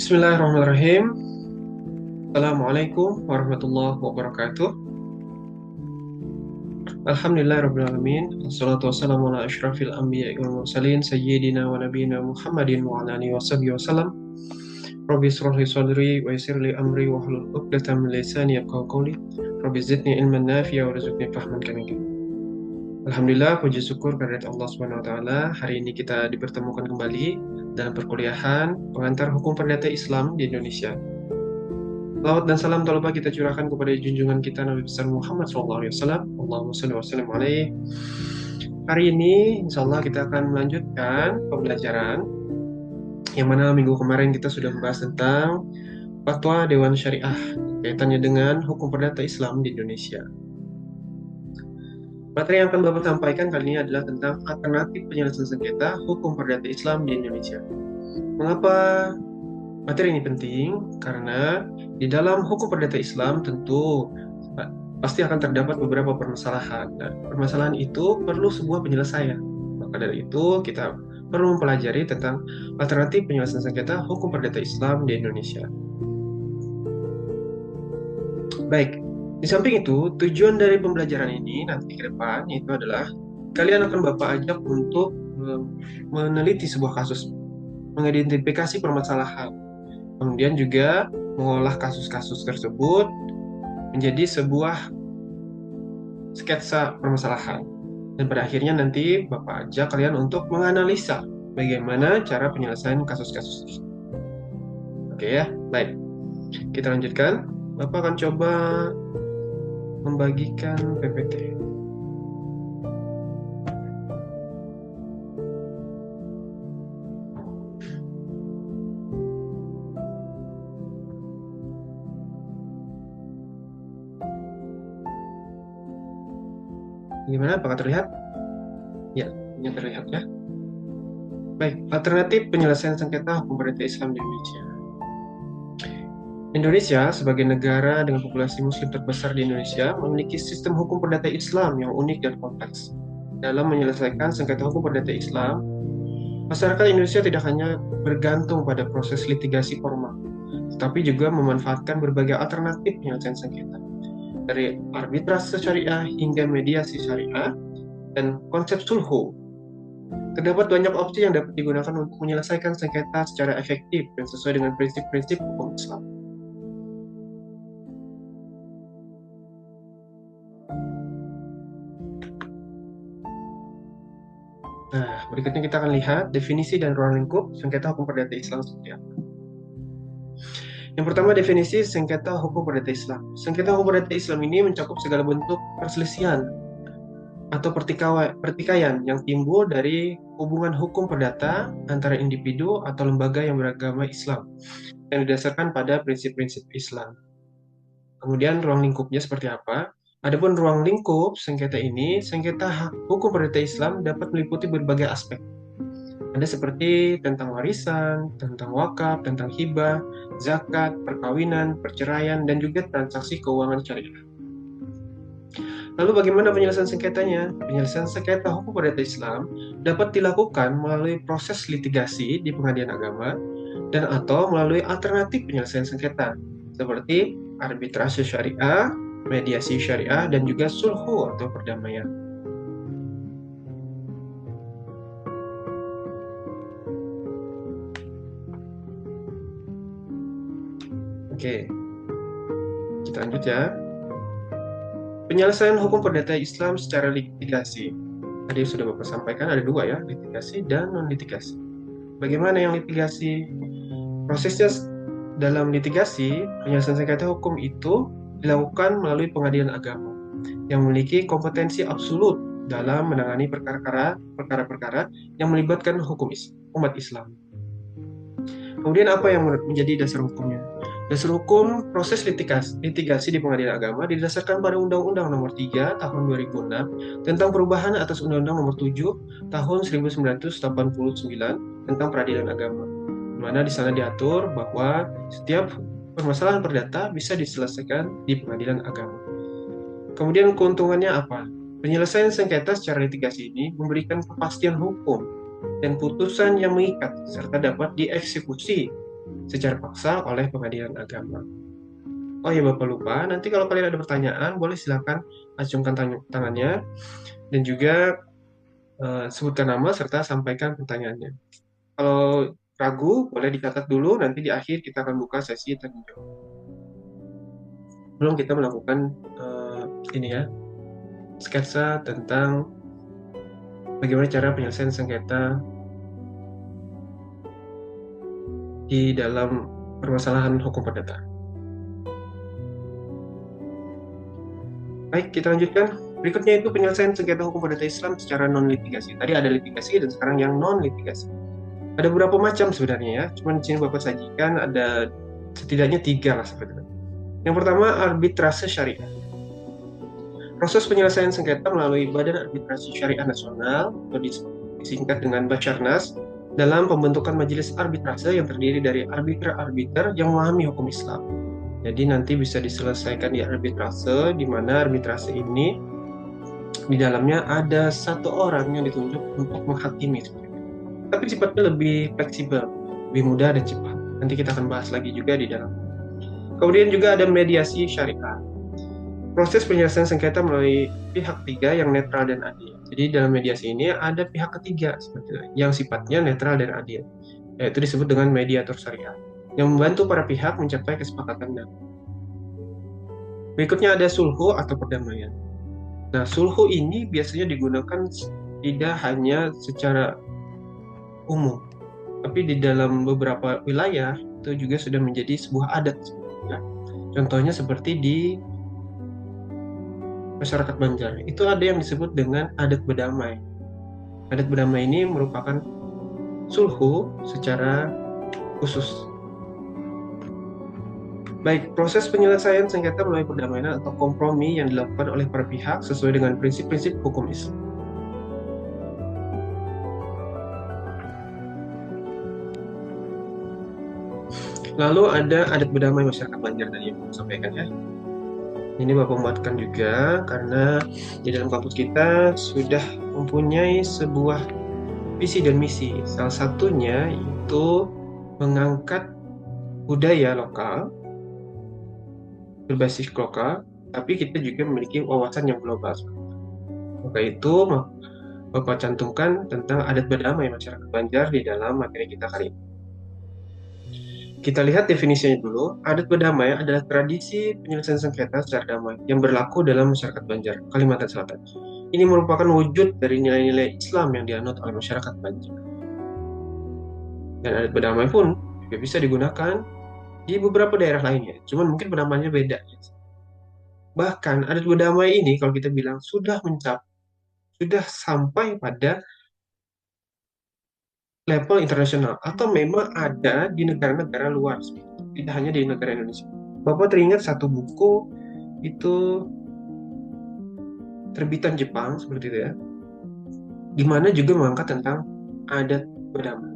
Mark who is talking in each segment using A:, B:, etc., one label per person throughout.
A: Bismillahirrahmanirrahim. Assalamualaikum warahmatullahi wabarakatuh. Alhamdulillahirrabbilalamin. Assalatu wassalamu ala ashrafil anbiya'i wal mursalin Sayyidina wa nabiyina Muhammadin wa ala alihi washabihi wasallam. Rabbi israh li sadri wa yassir li amri wa hlul 'uqdatam min lisani yafqahu qawli. Rabbi zidni ilman nafi'a wa rizqni fahman kamila. Alhamdulillah, puji syukur kehadirat Allah Subhanahu wa taala. Hari ini kita dipertemukan kembali dalam perkuliahan pengantar hukum perdata Islam di Indonesia. Salawat dan salam tak lupa kita curahkan kepada junjungan kita Nabi besar Muhammad SAW. Allahumma shalli wa sallim alaihi. Hari ini insya Allah kita akan melanjutkan pembelajaran yang mana minggu kemarin kita sudah membahas tentang fatwa Dewan Syariah kaitannya dengan hukum perdata Islam di Indonesia. Materi yang akan Bapak sampaikan kali ini adalah tentang alternatif penyelesaian sengketa hukum perdata Islam di Indonesia. Mengapa materi ini penting? Karena di dalam hukum perdata Islam tentu pasti akan terdapat beberapa permasalahan. Nah, permasalahan itu perlu sebuah penyelesaian. Maka dari itu kita perlu mempelajari tentang alternatif penyelesaian sengketa hukum perdata Islam di Indonesia. Baik, di samping itu tujuan dari pembelajaran ini nanti ke depan itu adalah kalian akan Bapak ajak untuk meneliti sebuah kasus, mengidentifikasi permasalahan, kemudian juga mengolah kasus-kasus tersebut menjadi sebuah sketsa permasalahan. Dan pada akhirnya nanti Bapak ajak kalian untuk menganalisa bagaimana cara penyelesaian kasus-kasus tersebut. Oke ya, baik. Kita lanjutkan. Bapak akan coba membagikan PPT. Gimana? Apakah terlihat? Ya, ini terlihat ya. Baik, alternatif penyelesaian sengketa hukum perdata Islam di Indonesia. Indonesia sebagai negara dengan populasi muslim terbesar di Indonesia memiliki sistem hukum perdata Islam yang unik dan kompleks. Dalam menyelesaikan sengketa hukum perdata Islam, masyarakat Indonesia tidak hanya bergantung pada proses litigasi formal, tetapi juga memanfaatkan berbagai alternatif penyelesaian sengketa, dari arbitrase syariah hingga mediasi syariah dan konsep sulhu. Terdapat banyak opsi yang dapat digunakan untuk menyelesaikan sengketa secara efektif dan sesuai dengan prinsip-prinsip hukum Islam. Nah, berikutnya kita akan lihat definisi dan ruang lingkup sengketa hukum perdata Islam seperti apa. Yang pertama, definisi sengketa hukum perdata Islam. Sengketa hukum perdata Islam ini mencakup segala bentuk perselisihan atau pertikaian yang timbul dari hubungan hukum perdata antara individu atau lembaga yang beragama Islam yang didasarkan pada prinsip-prinsip Islam. Kemudian ruang lingkupnya seperti apa? Adapun ruang lingkup sengketa ini, sengketa hukum perdata Islam dapat meliputi berbagai aspek. Ada seperti tentang warisan, tentang wakaf, tentang hibah, zakat, perkawinan, perceraian, dan juga transaksi keuangan syariah. Lalu bagaimana penyelesaian sengketanya? Penyelesaian sengketa hukum perdata Islam dapat dilakukan melalui proses litigasi di pengadilan agama dan atau melalui alternatif penyelesaian sengketa seperti arbitrase syariah, mediasi syariah, dan juga sulhu atau perdamaian. Oke, kita lanjut ya. Penyelesaian hukum perdata Islam secara litigasi. Tadi sudah Bapak sampaikan ada dua ya, litigasi dan non-litigasi. Bagaimana yang litigasi? Prosesnya dalam litigasi, penyelesaian sengketa hukum itu dilakukan melalui pengadilan agama yang memiliki kompetensi absolut dalam menangani perkara-perkara yang melibatkan hukum umat Islam. Kemudian apa yang menjadi dasar hukumnya? Dasar hukum proses litigasi di pengadilan agama didasarkan pada Undang-Undang Nomor 3 Tahun 2006 tentang perubahan atas Undang-Undang Nomor 7 Tahun 1989 tentang peradilan agama, di mana di sana diatur bahwa setiap permasalahan perdata bisa diselesaikan di pengadilan agama. Kemudian keuntungannya apa? Penyelesaian sengketa secara litigasi ini memberikan kepastian hukum dan putusan yang mengikat serta dapat dieksekusi secara paksa oleh pengadilan agama. Oh ya Bapak lupa, nanti kalau kalian ada pertanyaan boleh silakan acungkan tangannya dan juga sebutkan nama serta sampaikan pertanyaannya. Kalau ragu boleh dicatat dulu, nanti di akhir kita akan buka sesi tanya jawab. Belum kita melakukan ini ya, sketsa tentang bagaimana cara penyelesaian sengketa di dalam permasalahan hukum perdata. Baik, kita lanjutkan. Berikutnya itu penyelesaian sengketa hukum perdata Islam secara non-litigasi. Tadi ada litigasi dan sekarang yang non-litigasi. Ada beberapa macam sebenarnya ya, cuman di sini Bapak sajikan ada setidaknya 3 lah seperti itu. Yang pertama, arbitrase syariah. Proses penyelesaian sengketa melalui Badan Arbitrasi Syariah Nasional, atau disingkat dengan Basarnas, dalam pembentukan majelis arbitrase yang terdiri dari arbiter-arbiter yang memahami hukum Islam. Jadi nanti bisa diselesaikan di arbitrase, di mana arbitrase ini di dalamnya ada satu orang yang ditunjuk untuk menghakimi. Tapi sifatnya lebih fleksibel, lebih mudah dan cepat. Nanti kita akan bahas lagi juga di dalam. Kemudian juga ada mediasi syariah. Proses penyelesaian sengketa melalui pihak ketiga yang netral dan adil. Jadi dalam mediasi ini ada pihak ketiga yang sifatnya netral dan adil, yaitu disebut dengan mediator syariah, yang membantu para pihak mencapai kesepakatan damai. Berikutnya ada sulhu atau perdamaian. Nah, sulhu ini biasanya digunakan tidak hanya secara umum, tapi di dalam beberapa wilayah itu juga sudah menjadi sebuah adat. Ya. Contohnya seperti di masyarakat Banjar, itu ada yang disebut dengan adat berdamai. Adat berdamai ini merupakan sulhu secara khusus. Baik, proses penyelesaian sengketa melalui perdamaian atau kompromi yang dilakukan oleh para pihak sesuai dengan prinsip-prinsip hukum Islam. Lalu ada adat berdamai masyarakat Banjar tadi yang saya sampaikan ya. Ini Bapak buatkan juga karena di dalam kampus kita sudah mempunyai sebuah visi dan misi. Salah satunya itu mengangkat budaya lokal, berbasis lokal, tapi kita juga memiliki wawasan yang global. Maka itu Bapak cantumkan tentang adat berdamai masyarakat Banjar di dalam materi kita kali ini. Kita lihat definisinya dulu. Adat berdamai adalah tradisi penyelesaian sengketa secara damai yang berlaku dalam masyarakat Banjar, Kalimantan Selatan. Ini merupakan wujud dari nilai-nilai Islam yang dianut oleh masyarakat Banjar. Dan adat berdamai pun juga bisa digunakan di beberapa daerah lainnya, cuman mungkin penamaannya beda. Bahkan adat berdamai ini kalau kita bilang sudah sampai pada level internasional atau memang ada di negara-negara luar, tidak hanya di negara Indonesia. Bapak teringat satu buku itu terbitan Jepang seperti itu ya, di mana juga mengangkat tentang adat berdamai.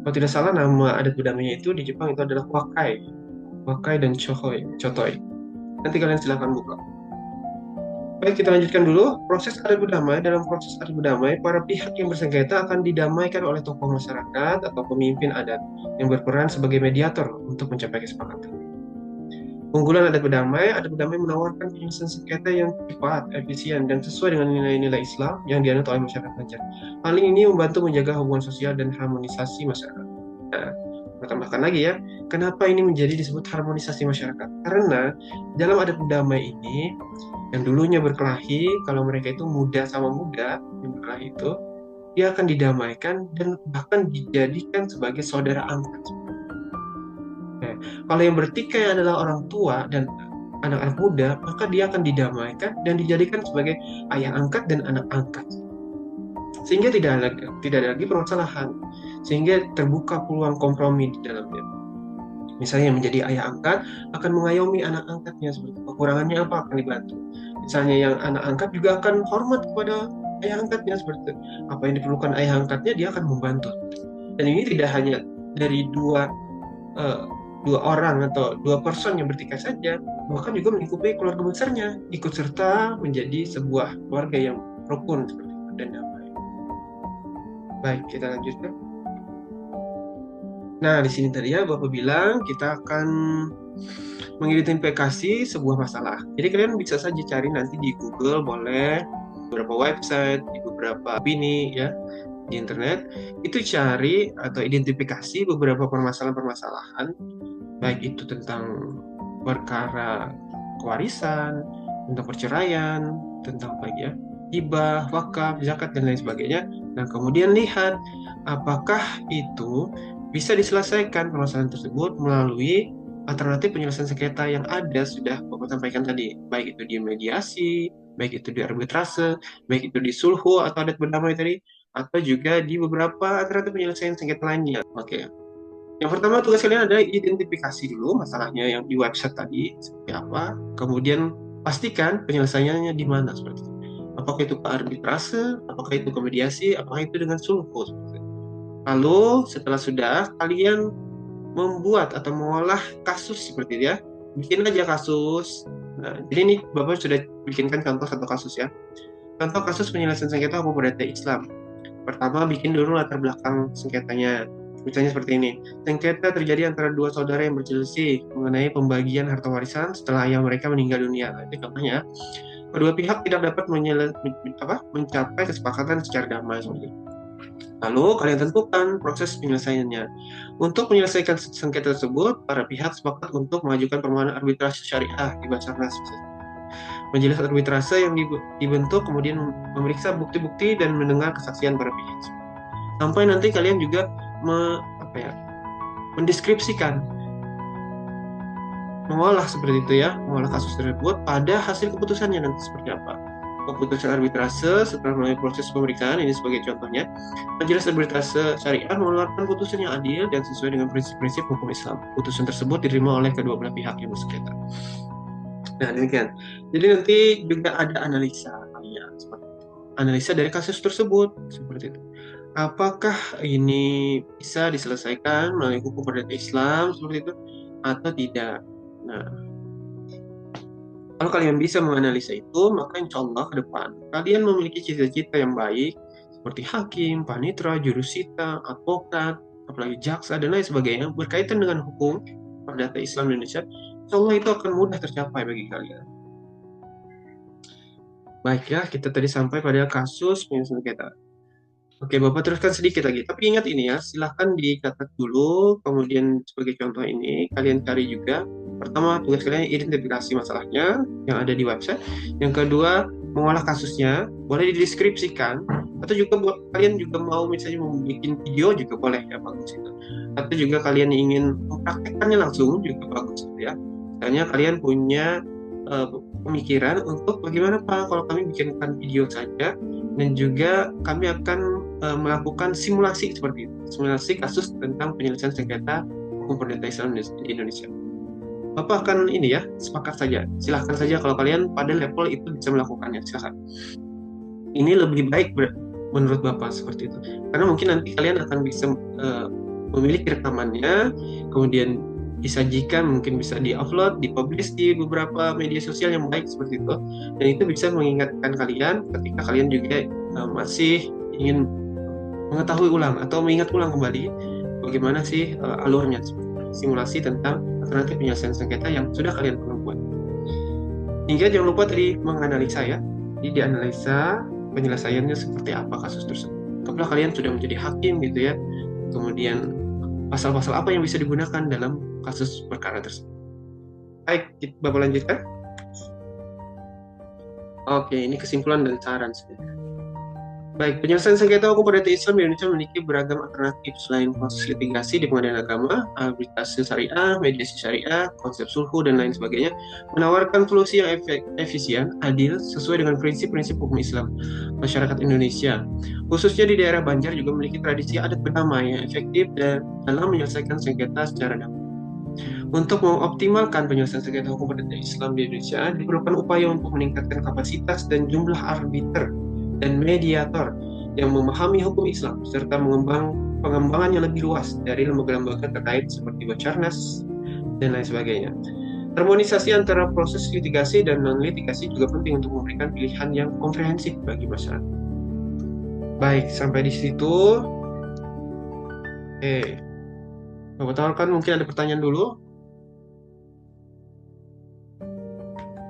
A: Kalau tidak salah nama adat berdamainya itu di Jepang itu adalah wakai dan chotoi. Nanti kalian silahkan buka. Baik, kita lanjutkan dulu. Proses adat berdamai. Dalam proses adat berdamai, para pihak yang bersengketa akan didamaikan oleh tokoh masyarakat atau pemimpin adat yang berperan sebagai mediator untuk mencapai kesepakatan. Keunggulan adat berdamai menawarkan penyelesaian sengketa yang cepat, efisien, dan sesuai dengan nilai-nilai Islam yang dianut oleh masyarakat Banjar. Hal ini membantu menjaga hubungan sosial dan harmonisasi masyarakat. Nah, tambahkan lagi ya, kenapa ini menjadi disebut harmonisasi masyarakat? Karena dalam adat berdamai ini, yang dulunya berkelahi, kalau mereka itu muda sama muda, yang berkelahi itu, dia akan didamaikan dan bahkan dijadikan sebagai saudara angkat. Nah, kalau yang bertikai adalah orang tua dan anak-anak muda, maka dia akan didamaikan dan dijadikan sebagai ayah angkat dan anak angkat. Sehingga tidak ada lagi permasalahan, sehingga terbuka peluang kompromi di dalamnya. Misalnya menjadi ayah angkat akan mengayomi anak angkatnya, seperti kekurangannya apa akan dibantu. Misalnya yang anak angkat juga akan hormat kepada ayah angkatnya, seperti itu. Apa yang diperlukan ayah angkatnya dia akan membantu. Dan ini tidak hanya dari dua orang atau dua person yang bertikai saja, bahkan juga melingkupi keluarga besarnya, ikut serta menjadi sebuah keluarga yang rukun seperti itu dan damai. Baik, kita lanjutkan. Nah, di sini tadi ya Bapak bilang kita akan mengidentifikasi sebuah masalah. Jadi kalian bisa saja cari nanti di Google, boleh beberapa website, di beberapa opini ya di internet, itu cari atau identifikasi beberapa permasalahan-permasalahan, baik itu tentang perkara kewarisan, tentang perceraian, tentang apa ya, hibah, wakaf, zakat dan lain sebagainya. Nah, kemudian lihat apakah itu bisa diselesaikan permasalahan tersebut melalui alternatif penyelesaian sengketa yang ada sudah Bapak sampaikan tadi, baik itu di mediasi, baik itu di arbitrase, baik itu di sulhu atau adat berdamai tadi, atau juga di beberapa alternatif penyelesaian sengketa lainnya. Oke. Yang pertama tugas kalian adalah identifikasi dulu masalahnya yang di website tadi seperti apa, kemudian pastikan penyelesaiannya di mana seperti itu. Apakah itu ke arbitrase, apakah itu ke mediasi, apakah itu dengan sulhu seperti itu. Lalu setelah sudah kalian membuat atau mengolah kasus seperti itu ya, bikin aja kasus. Nah, jadi ini Bapak sudah bikinkan contoh satu kasus ya. Contoh kasus penyelesaian sengketa hukum perdata Islam. Pertama, bikin dulu latar belakang sengketanya. Misalnya seperti ini. Sengketa terjadi antara dua saudara yang berselisih mengenai pembagian harta warisan setelah ayah mereka meninggal dunia. Nah, itu contohnya. Kedua pihak tidak dapat mencapai kesepakatan secara damai. Lalu kalian tentukan proses penyelesaiannya. Untuk menyelesaikan sengketa tersebut, para pihak sepakat untuk mengajukan permohonan arbitrase syariah di Basarnas. Majelis arbitrase yang dibentuk kemudian memeriksa bukti-bukti dan mendengar kesaksian para pihak. Sampai nanti kalian juga mendeskripsikan, mengolah seperti itu ya, mengolah kasus tersebut pada hasil keputusannya nanti seperti apa. Keputusan arbitrase setelah melalui proses pemeriksaan, ini sebagai contohnya, Majelis Arbitrase Syariah mengeluarkan putusan yang adil dan sesuai dengan prinsip-prinsip hukum Islam. Putusan tersebut diterima oleh kedua belah pihak yang bersengketa. Nah, demikian. Jadi nanti juga ada analisa kalian, analisa dari kasus tersebut seperti itu. Apakah ini bisa diselesaikan melalui hukum perdata Islam seperti itu atau tidak? Nah, kalau kalian bisa menganalisa itu, maka insya Allah ke depan kalian memiliki cita-cita yang baik seperti hakim, panitra, jurusita, advokat, apalagi jaksa dan lain sebagainya berkaitan dengan hukum perdata Islam Indonesia. Insya Allah itu akan mudah tercapai bagi kalian. Baik ya, kita tadi sampai pada kasus penyelesaian sengketa. Oke, Bapak teruskan sedikit lagi. Tapi ingat ini ya, silahkan dicatat dulu. Kemudian sebagai contoh ini, kalian cari juga. Pertama, tugas kalian identifikasi masalahnya yang ada di website. Yang kedua, mengolah kasusnya. Boleh dideskripsikan. Atau juga buat kalian juga mau misalnya membuat video juga boleh ya, bagus itu. Atau juga kalian ingin mempraktekkannya langsung juga bagus gitu ya. Misalnya kalian punya pemikiran untuk bagaimana Pak kalau kami bikinkan video saja dan juga kami akan melakukan simulasi seperti itu, simulasi kasus tentang penyelesaian sengketa hukum perdata Islam di Indonesia. Bapak akan ini ya, sepakat saja. Silahkan saja kalau kalian pada level itu bisa melakukannya, silahkan. Ini lebih baik menurut Bapak seperti itu. Karena mungkin nanti kalian akan bisa memiliki rekamannya, kemudian disajikan, mungkin bisa di-upload, di-publish di beberapa media sosial yang baik seperti itu. Dan itu bisa mengingatkan kalian ketika kalian juga masih ingin mengetahui ulang atau mengingat ulang kembali bagaimana sih alurnya, simulasi tentang alternatif penyelesaian sengketa yang sudah kalian pernah buat. Hingga jangan lupa tadi menganalisa ya, jadi dianalisa penyelesaiannya seperti apa kasus tersebut. Apabila kalian sudah menjadi hakim gitu ya, kemudian pasal-pasal apa yang bisa digunakan dalam kasus perkara tersebut. Baik, Bapak lanjutkan. Oke, ini kesimpulan dan saran. Baik, penyelesaian sengketa hukum perdata Islam di Indonesia memiliki beragam alternatif selain proses litigasi di pengadilan agama, arbitrase syariah, mediasi syariah, konsep sulhu, dan lain sebagainya, menawarkan solusi yang efisien, adil, sesuai dengan prinsip-prinsip hukum Islam masyarakat Indonesia. Khususnya di daerah Banjar juga memiliki tradisi adat berdamai yang efektif dan dalam menyelesaikan sengketa secara damai. Untuk mengoptimalkan penyelesaian sengketa hukum perdata Islam di Indonesia, diperlukan upaya untuk meningkatkan kapasitas dan jumlah arbiter dan mediator yang memahami hukum Islam serta pengembangan yang lebih luas dari lembaga-lembaga terkait seperti Basarnas dan lain sebagainya. Harmonisasi antara proses litigasi dan non-litigasi juga penting untuk memberikan pilihan yang komprehensif bagi masyarakat. Baik, sampai di situ. Bapak tahu kan mungkin ada pertanyaan dulu.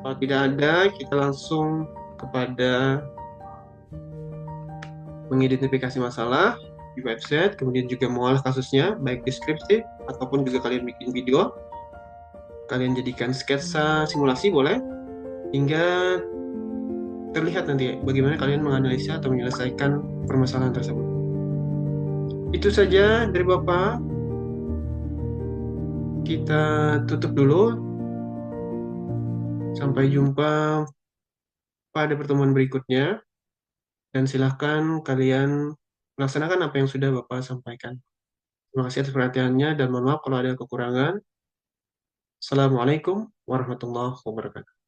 A: Kalau tidak ada, kita langsung kepada mengidentifikasi masalah di website, kemudian juga mengolah kasusnya, baik deskriptif ataupun juga kalian bikin video. Kalian jadikan sketsa simulasi boleh, hingga terlihat nanti bagaimana kalian menganalisa atau menyelesaikan permasalahan tersebut. Itu saja dari Bapak. Kita tutup dulu. Sampai jumpa pada pertemuan berikutnya. Dan silahkan kalian melaksanakan apa yang sudah Bapak sampaikan. Terima kasih atas perhatiannya dan mohon maaf kalau ada kekurangan. Assalamualaikum warahmatullahi wabarakatuh.